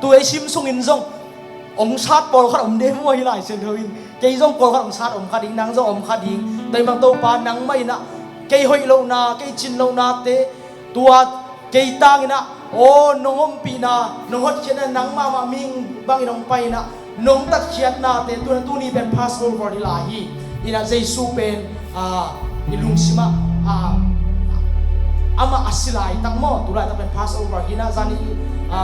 tu ai sim sung in zong ông sát bol khát ông đêm môi lại xem thôi cây zong bol khát ông sát ông khát đinh nang zong ông khát đinh tay mang tàu pa nang mai na cây hoi lâu na cây chin lâu na te tua cây tang na ô nong om pi na nong hot chen na nang ma ming bang nong pai na nong tak chiat na te tu ni ben pass over di lahi ina Jesu pen ilung sima ama asilai takmo tulai tapen pass over hina zani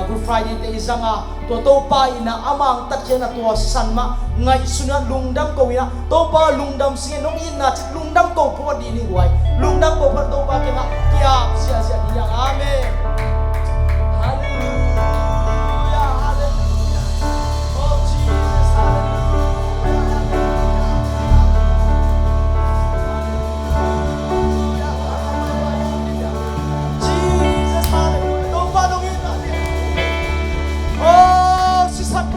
Good Friday te izanga to pa ina amang tatchena to sanma ngai suna lungdam ko ina to pa lungdam singe nong ina chit lungdam ko pho di ni wai lungdam ko pho to pa ke nga kia sia sia dia amen hallelujah hallelujah oh Jesus hallelujah Jesus hallelujah to pa dong ina oh sisak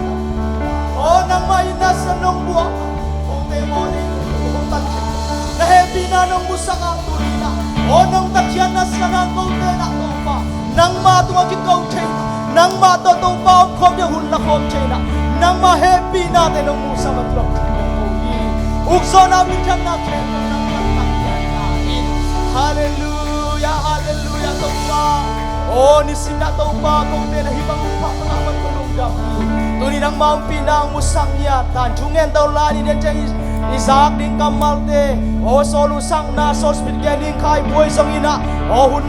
oh nang mai na sa nong buwa oh demoni oh tat na happy na nong musaka tulina oh nong tatyan na sa nang ko te na to pa nang ma tu ki ko chain nang ma to pa khom ya hun na khom chain nang ma happy na te nong musa ma tu ukso na mi cham na khe nang ma ta in hallelujah hallelujah to pa oh ni sina to pa ko te na hibang pa ta man tulong gam tuni nang maum pinang musang ya tan chungen tau la ni de chang Isaac ding kamal te o solu sang na sol speed getting khai boy song ina o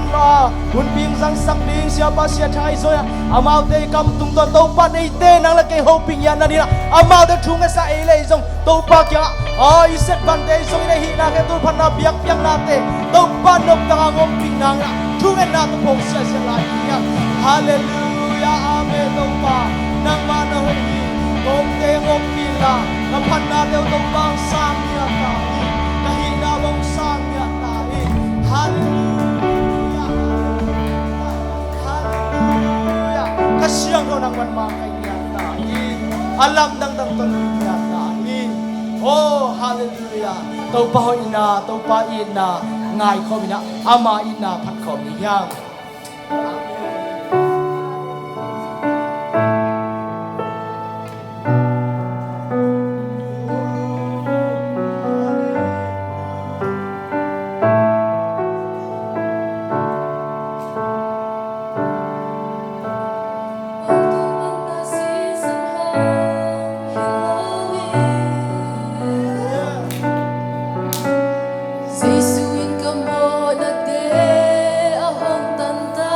hun ping sang sang ding siapa sia thai soya amau te kam tung ton to pa nei te nang la ke hoping ya na dina amau te thung sa e le song to pa kya a iset ban te song ina hi na ke tu phan na biak piang na te to pa nop ta ngom ping nang na thung na to pong sia sia la ya hallelujah amen to pa nang ma na ho ni om te ngom pila kapan na teo tong bang sang ya ta kahina bang sang ya ta hallelujah hallelujah kasyang ro nang man ma kai ya ta alam dang dang ton ya ta oh hallelujah to pa ho ina to pa ina ngai kho ina ama ina phat kho ni yang Giêsu in cầm bồ đà tê a hồng tan ta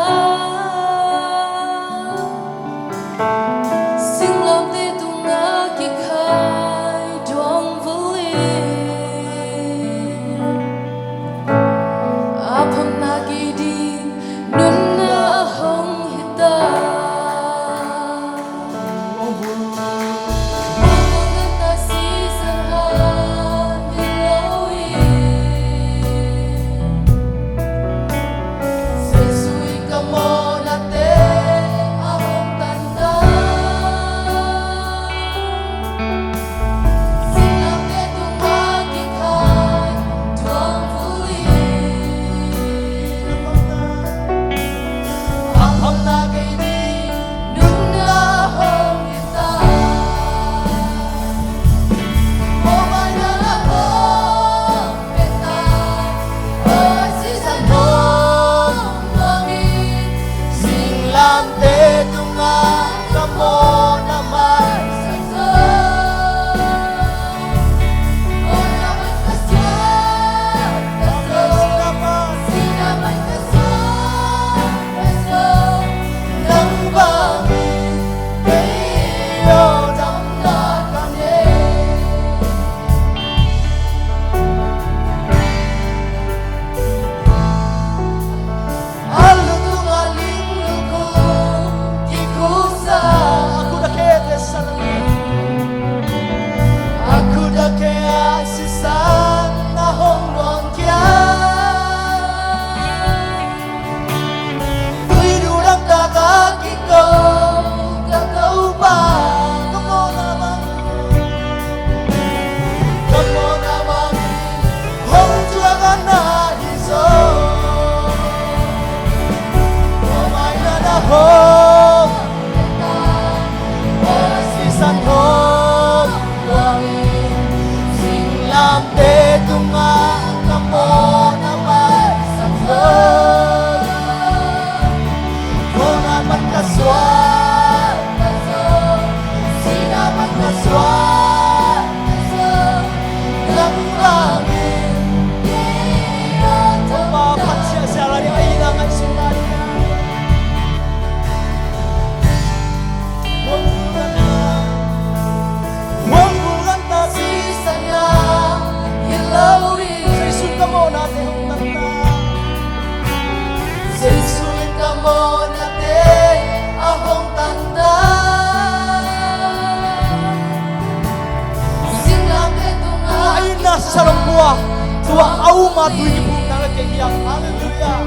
sarong buah tua auma tuwi pung nalagayang. Hallelujah.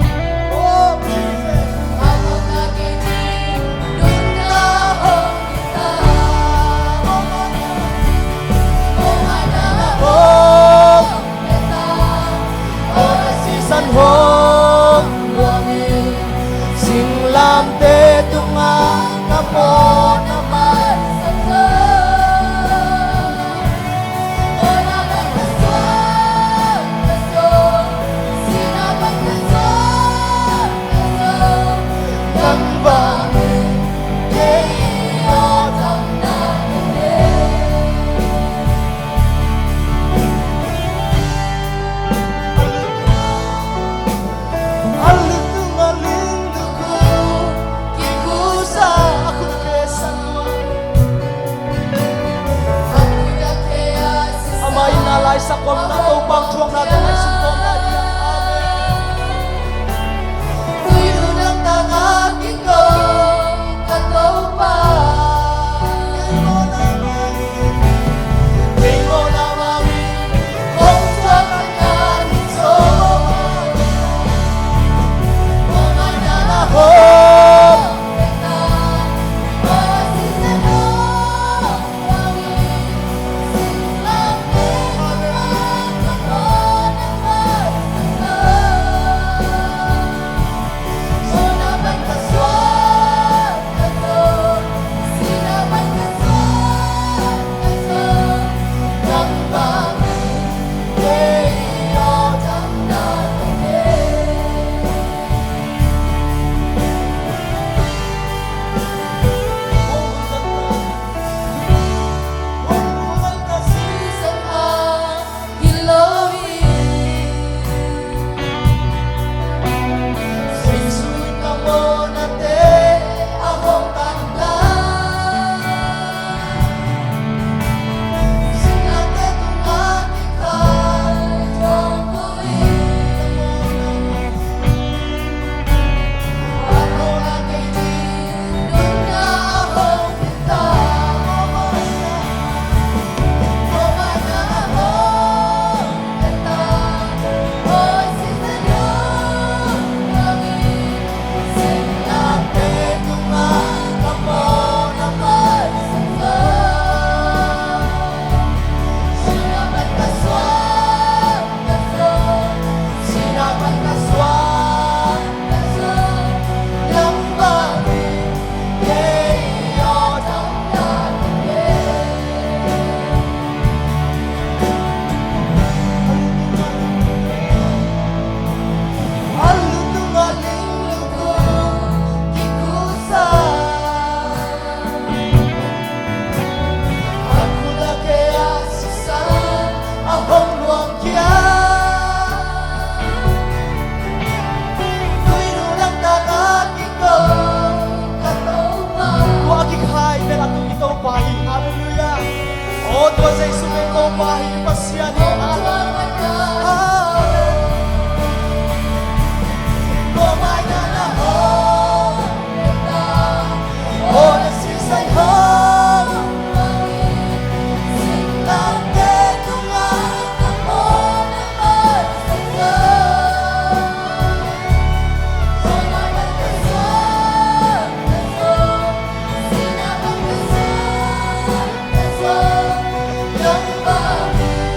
Oh, Jesus. Ako nagiging dunahon kita. Kung Oh, kita, oras sisan hong buwangin, singlam te tunga kamo naman sa to. Wala kang kaswan, kaswan, sinabang kaswan, kaswan, kang bangin iyot ang nakinig. alitung alinduko kikusa ako na kesan mo Ako na kaya sa amay nalay sa kom na to bangtuang natin ay sumpong na diya. tuyo ng tangagin ko, katopan. Kay mo na mami Kung sa kanyang so, kung ako kita, masisano, langit, silang tinatang ako ng magsasal. Sunaban kaswan, kaswan, sinaban kaswan, kaswan, ng bangin, iyot ang nakinig. Season ang hilawin. Sisuit na mo na te akong tanda Sinate tumatikay, tungkuin. Ako nagiging dunahon kita. Kumanahon kita. Oy, sinanong langit, sinate tumakapon ang magsasal. Sinabat kaswan, kaswan, sinabat kaswan, kaswan, ng bangin, iyot ang nakinig. alitung alinduko kikusa ako na kaya sisan ahong luang kya tuwino ng tagaking ko Katopan, Wagi kai pero atong ikaw bahi. Hallelujah. Oh, tuwa sa isumin ko bahi pasyan ni Allah. Kumay na na ho. Oh, nasisay ho. Singlang tetungan ako ng magsasal. Sunaban kaswan, kaswan, sinaban kaswan, kaswan, ng bangin,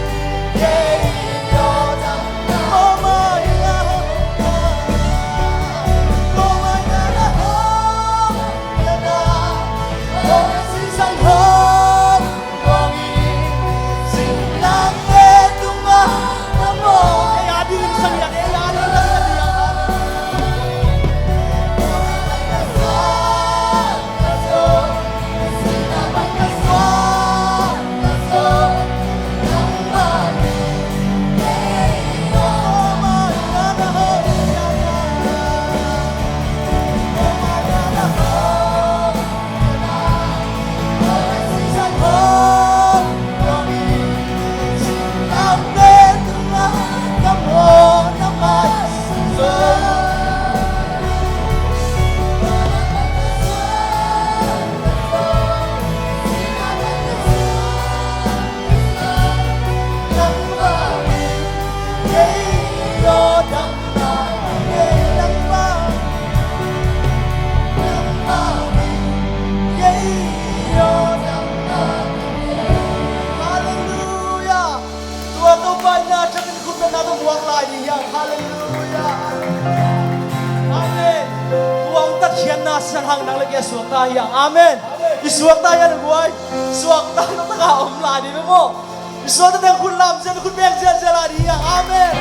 sanhang nang lagi suak tayang. Amen. Isuak tayang ng buhay. Suak tayang nakaumla di mo. Isuak tayang kulam sa kun beng sa lari. Amen.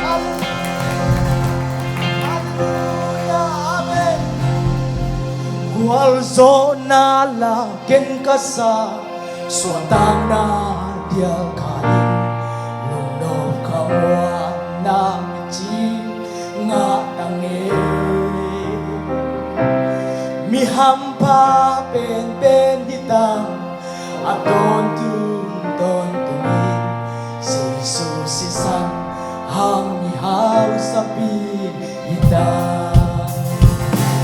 Hallelujah. Amen. Kual zona la ken kasa suatang na dia kain luno kamwa na chi nga nange mihampa pen hitang aton tun tumin sa susisan hang mihaw sa hitang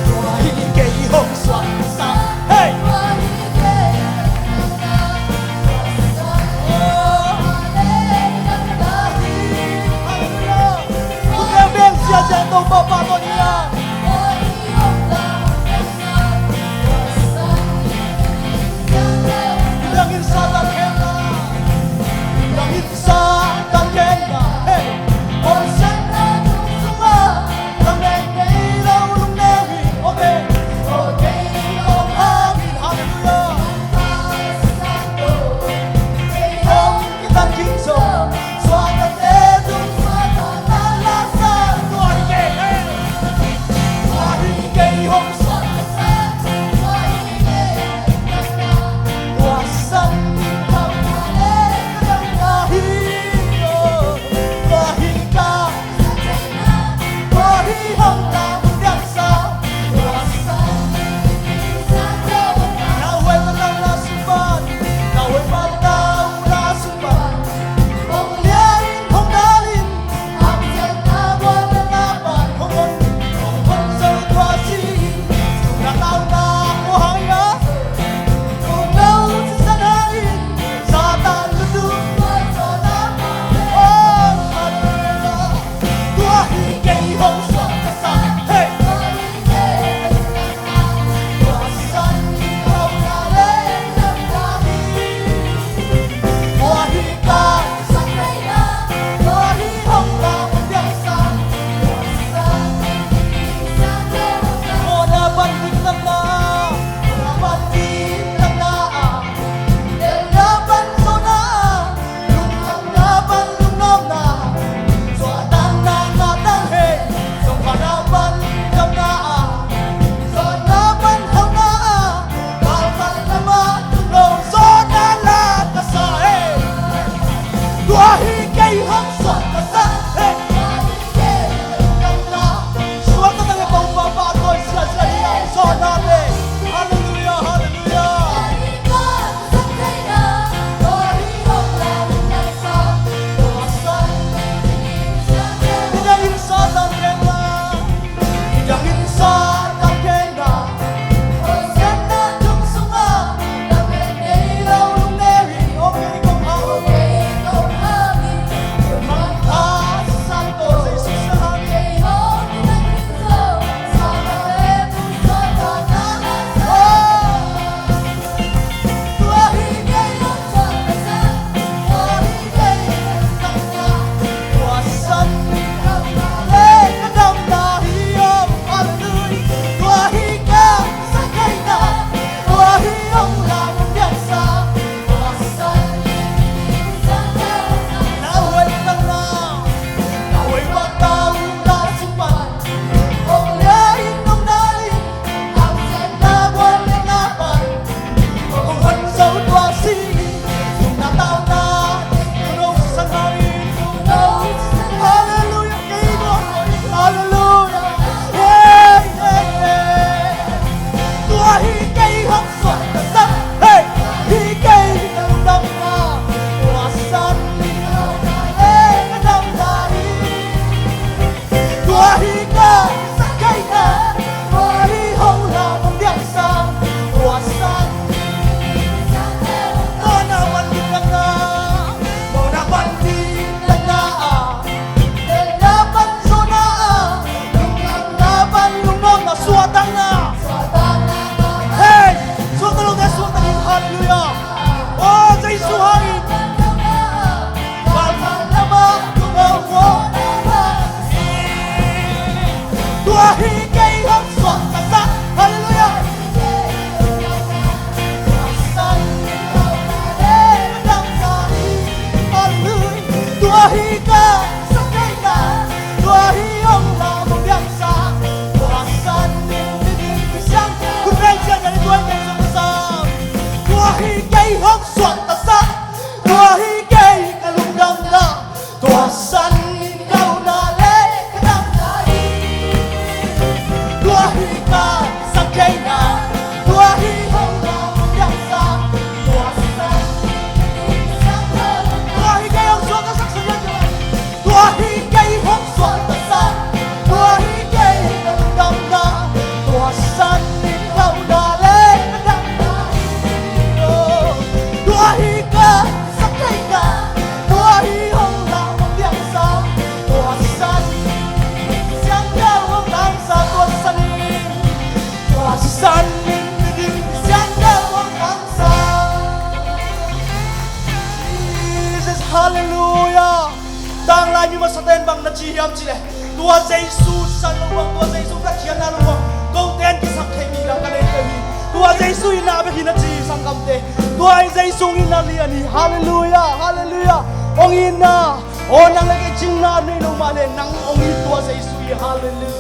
tuhahin kay hong swak sa hey siya itong papato niya. Bilangin sa tangkena. Bilangin sa tangkena. Hey! Konsen na nung sunga. Tangkena. Tuahiga sa kaiga, tuahihong lamang diangsam, tuasan siyang gawang tangsa, tuasanin, tuasan ninding siyang gawang tangsa. Jesus, hallelujah. Tang lai mi ma sa ten bang na chi yam chi le. Tua Jesus san lo bang, tua Jesus ka chian na lo bang. Go ten ki sak ke mi lang ka le ke mi. Tua Jesus ina be hina chi sang kam te. Tua Jesus ina li ani. Hallelujah, hallelujah. Ong ina, o nang lagi ching na ni lo ma le nang ong i tua Jesus, hallelujah.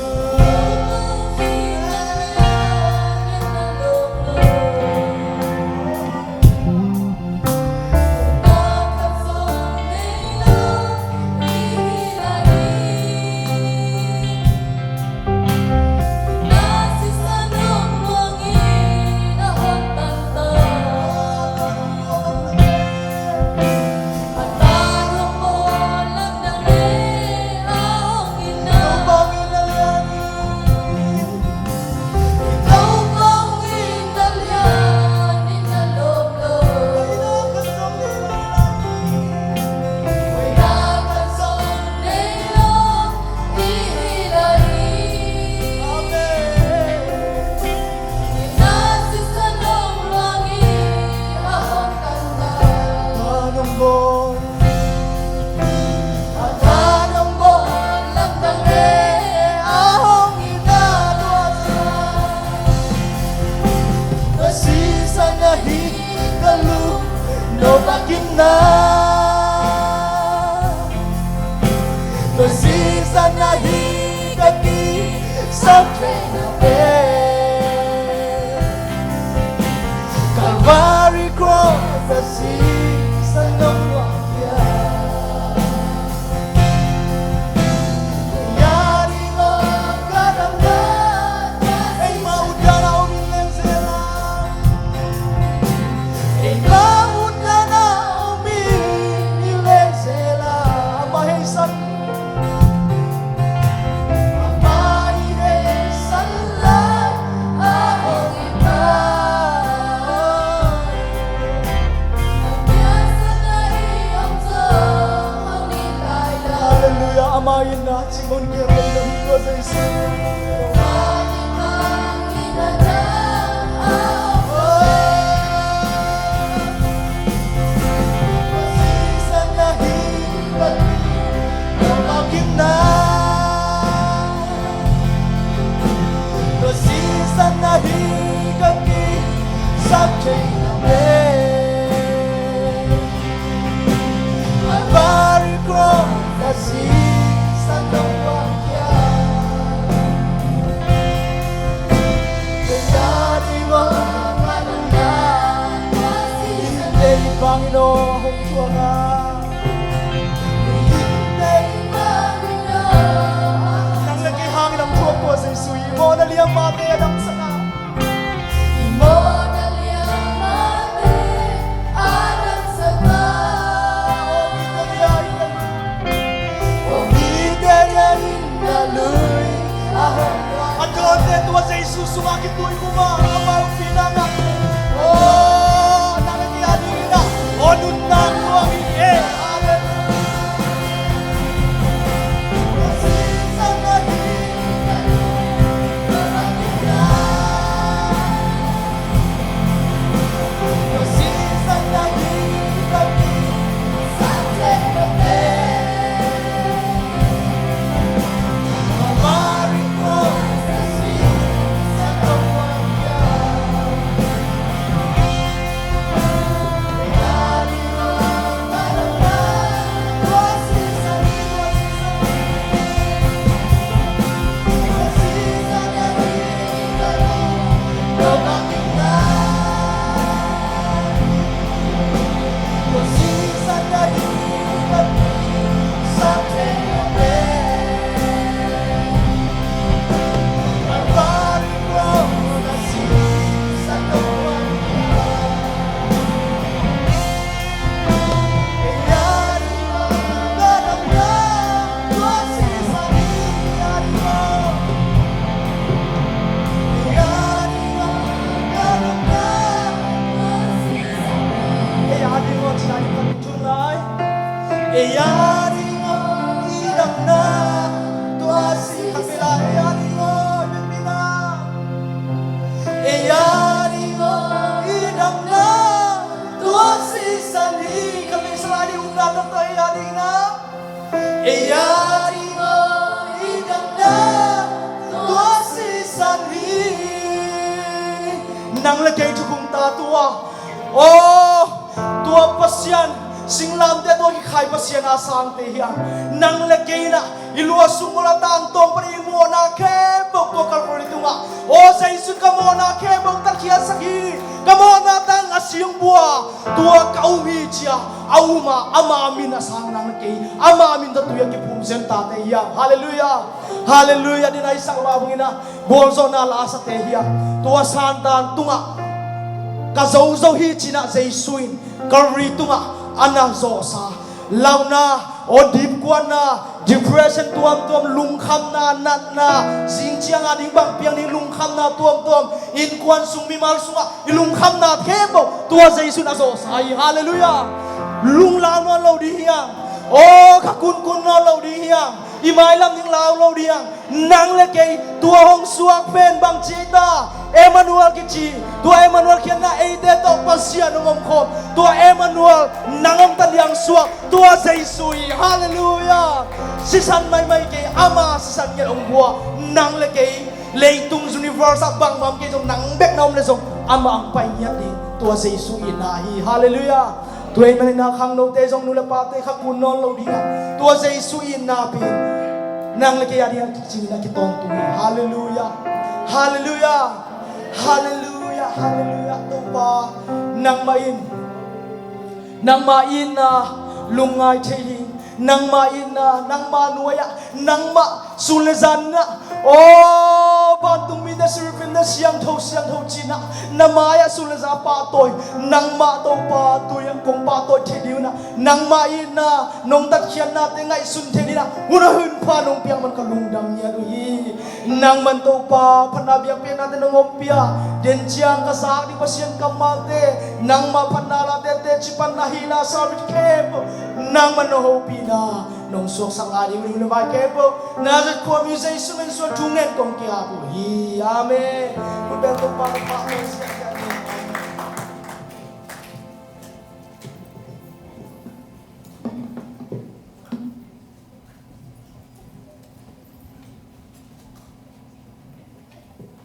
Calvary cross, the season of amayin na Simon Guerrero ng ito sa isa. Masisa na hibat lumagim na. Masisa na higat sa Calvary cross, the season of Panginoon, akong tuwanga. Hihintay, Panginoon. Nang naghihangin ang buhok ko sa isuy mo, naliyang mati at ang sana. Imo naliyang mati at ang sana. O gidayahin naluy ahong at doon tuwa sa Jesus, sumakit tuloy ko ba ang mga pinangat. Oh, nangyayari na. Onun na ko ang iye. Masisa na higat lumagim na. Masisa na higat sa Calvary. Calvary cross, the season of Eyari ngo idam na tua si kapila eyari ngo bibina Eyari ngo idam na tua si sani kami seladi ungatan to eyari nga Eyari ngo idam na tua si sani nang lagay tukong tatua tua pasyan singlam de to kai pasyan asang te hiang nang lagay na ilua sumula tang tong pari mo na ke bok to kalpuri tunga sa isu kamo na ke bok takia saki kamo na tang asyong bua tua kaumi chia auma ama amin asang nang lagay ama amin da tuya ki pumsen ta te hiang haleluya haleluya dinai sang babungina bolso na la sa te hiang tua santan tunga kazau hi china zaisuin kalri tunga ana zosa launa deep kwana depression tuam lungkham na nat na singchiang ading bang piang ni lungkham na tuam in kwan sung mimal sunga ilungkham na thebo tua zaisun azosa hallelujah lung lao no lo di hiang kakun kun no lo di hiang imai lam ning lao lo di hiang nang le ke tua hong suak pen bang chita Emmanuel kici tua Emmanuel kiana eite to pasia nungom khom tua Emmanuel nangam taliang suak tua zaisui hallelujah sisan mai ke ama sisan ke ong bua nang le ke leitung universe bang mam ke jong nang bek nom le jong ama ang pai nya ni tua zaisui nahi hallelujah tuai mani na khang no te jong nula pa te khakun non lo dia tua zaisui na pi nang le ke ya dia kici na ki ton tu hallelujah hallelujah hallelujah hallelujah tupa nang main na lungai thei nang main na nang manuaya nang ma sulezan na bantung mi da surfin na siang tho china na maya suleza pa toy nang ma to pa tu yang kong pa toy thei na nang main na nong tat khian na te ngai sun thei na una hun pa nong piang man kalungdam nya du hi nang man to pa phanabiak pe na te nong pia den chiang ka sa di pasien kamal te nang ma phanala te chipan na hila sabit kep nang man ho pina nong sok sang adi ulu ba kepo na zat ko musician so tungen kong kia po hi amen mo ben to pa